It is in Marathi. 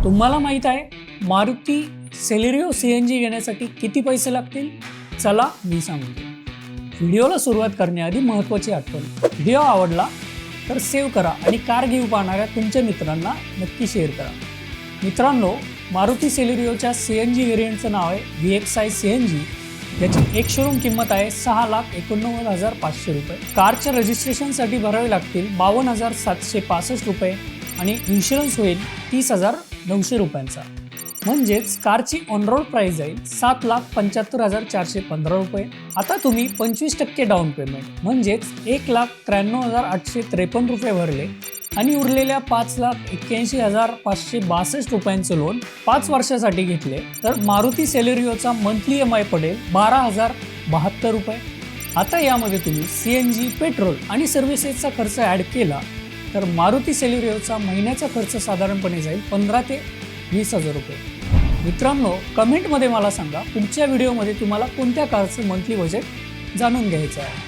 तुम्हाला माहित आहे मारुती सेलेरियो CNG घेण्यासाठी किती पैसे लागतील? चला मी सांगतो. व्हिडिओला सुरुवात करण्याआधी महत्त्वाची आठवण, व्हिडिओ आवडला तर सेव्ह करा आणि कार घेऊ पाहणाऱ्या तुमच्या मित्रांना नक्की शेअर करा. मित्रांनो, मारुती सेलेरियोच्या CNG व्हेरियंटचं नाव आहे VXI CNG. याची एक शोरूम किंमत आहे 6,89,500 रुपये. कारच्या रजिस्ट्रेशनसाठी भरावे लागतील 52,765 रुपये आणि इन्शुरन्स होईल 30,900 रुपयांचा. म्हणजेच कारची ऑन रोड प्राइस जाईल 7,75,415 रुपये. आता तुम्ही 25% डाऊन पेमेंट म्हणजेच 1,93,853 रुपये भरले आणि उरलेल्या 5,81,562 रुपयांचं लोन 5 वर्षासाठी घेतले तर मारुती सेलेरियोचा मंथली EMI पडेल 12,072 रुपये. आता यामध्ये तुम्ही CNG, पेट्रोल आणि सर्व्हिसेसचा खर्च ॲड केला तर मारुती सेलेरियोचा महिन्याचा खर्च साधारणपणे जाईल 15,000 ते 20,000 रुपये. मित्रांनो, कमेंटमध्ये मला सांगा पुढच्या व्हिडिओमध्ये तुम्हाला कोणत्या कारचं मंथली बजेट जाणून घ्यायचं आहे.